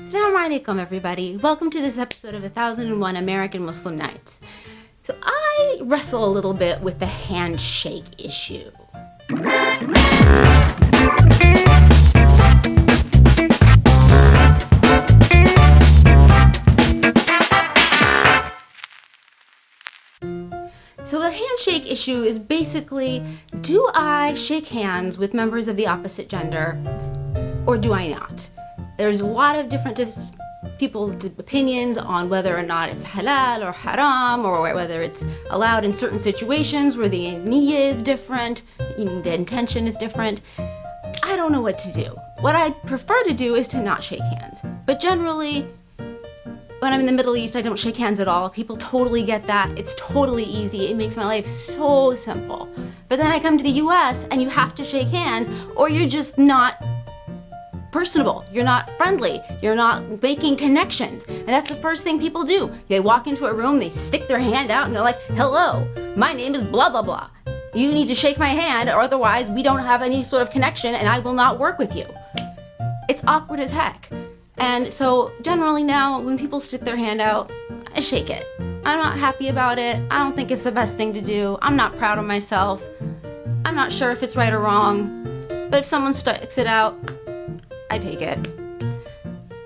Assalamu alaikum, everybody. Welcome to this episode of 1001 American Muslim Nights. So I wrestle a little bit with the handshake issue. So the handshake issue is basically, do I shake hands with members of the opposite gender or do I not? There's a lot of different people's opinions on whether or not it's halal or haram, or whether it's allowed in certain situations where the niyyah is different, the intention is different. I don't know what to do. What I prefer to do is to not shake hands. But generally, when I'm in the Middle East, I don't shake hands at all. People totally get that. It's totally easy. It makes my life so simple. But then I come to the US and you have to shake hands or you're just not personable. You're not friendly. You're not making connections. And that's the first thing people do. They walk into a room, they stick their hand out and they're like, hello, my name is blah, blah, blah. You need to shake my hand or otherwise we don't have any sort of connection and I will not work with you. It's awkward as heck. And so generally now when people stick their hand out, I shake it. I'm not happy about it. I don't think it's the best thing to do. I'm not proud of myself. I'm not sure if it's right or wrong. But if someone sticks it out, I take it.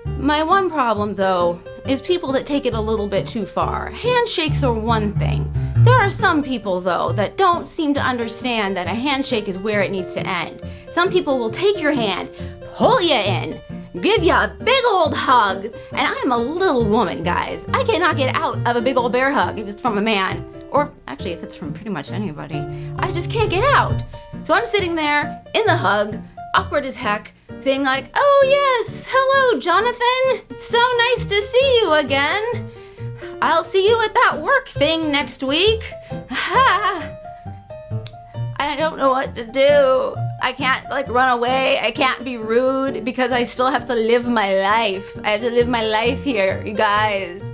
My one problem though is people that take it a little bit too far. Handshakes are one thing. There are some people though that don't seem to understand that a handshake is where it needs to end. Some people will take your hand, pull you in, give you a big old hug, and I'm a little woman, guys. I cannot get out of a big old bear hug if it's from a man, or actually if it's from pretty much anybody. I just can't get out. So I'm sitting there in the hug, awkward as heck, saying like, oh yes, hello Jonathan, it's so nice to see you again. I'll see you at that work thing next week. I don't know what to do. I can't run away. I can't be rude because I still have to live my life. I have to live my life here, you guys.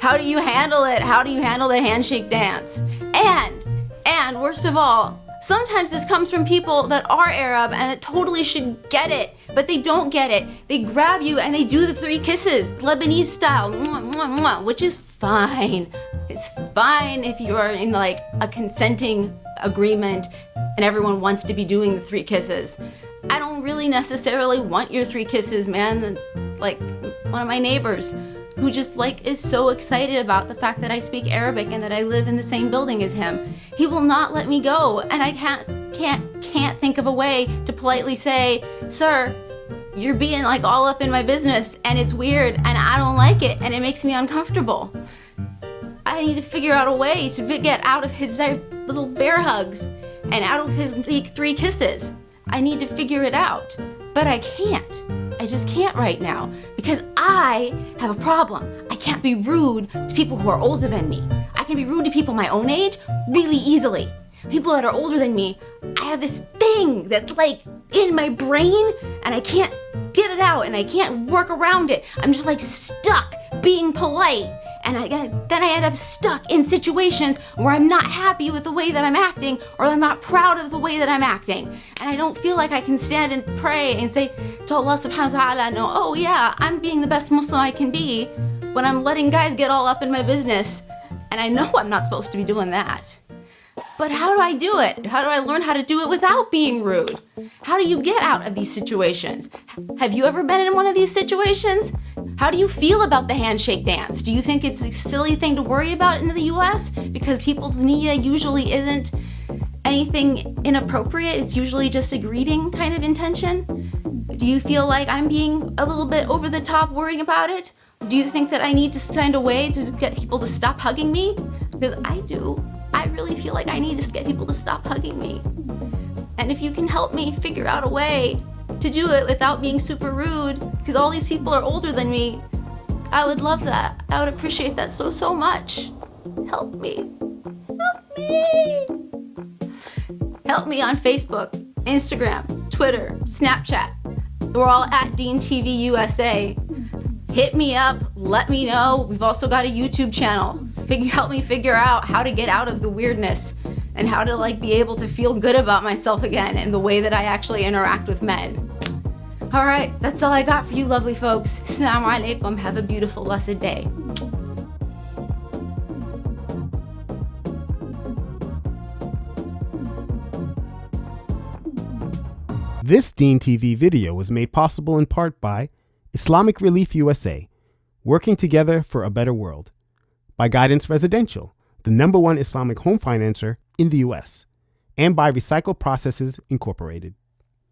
How do you handle it? How do you handle the handshake dance? And worst of all, sometimes this comes from people that are Arab and that totally should get it, but they don't get it. They grab you and they do the 3 kisses, Lebanese style, mwah, mwah, mwah, which is fine. It's fine if you are in a consenting agreement and everyone wants to be doing the 3 kisses. I don't really necessarily want your 3 kisses, man. Like one of my neighbors who just is so excited about the fact that I speak Arabic and that I live in the same building as him. He will not let me go, and I can't think of a way to politely say, sir, you're being all up in my business and it's weird and I don't like it and it makes me uncomfortable. I need to figure out a way to get out of his little bear hugs and out of his 3 kisses. I need to figure it out, but I can't. I just can't right now because I have a problem. I can't be rude to people who are older than me. I can be rude to people my own age really easily. People that are older than me, I have this thing that's in my brain and I can't get it out and I can't work around it. I'm just stuck being polite. And then I end up stuck in situations where I'm not happy with the way that I'm acting or I'm not proud of the way that I'm acting. And I don't feel like I can stand and pray and say to Allah subhanahu wa ta'ala, no, oh yeah, I'm being the best Muslim I can be when I'm letting guys get all up in my business. And I know I'm not supposed to be doing that. But how do I do it? How do I learn how to do it without being rude? How do you get out of these situations? Have you ever been in one of these situations? How do you feel about the handshake dance? Do you think it's a silly thing to worry about in the US? Because people's niyyah usually isn't anything inappropriate. It's usually just a greeting kind of intention. Do you feel like I'm being a little bit over the top worrying about it? Do you think that I need to find a way to get people to stop hugging me? Because I do. I really feel like I need to get people to stop hugging me. And if you can help me figure out a way to do it without being super rude, because all these people are older than me, I would love that. I would appreciate that so, so much. Help me. Help me. Help me on Facebook, Instagram, Twitter, Snapchat. We're all at Dean TV USA. Hit me up, let me know. We've also got a YouTube channel. Help me figure out how to get out of the weirdness and how to be able to feel good about myself again in the way that I actually interact with men. All right, that's all I got for you lovely folks. Assalamu alaikum. Have a beautiful, blessed day. This Deen TV video was made possible in part by Islamic Relief USA, working together for a better world, by Guidance Residential, the #1 Islamic home financer in the U.S., and by Recycle Processes Incorporated.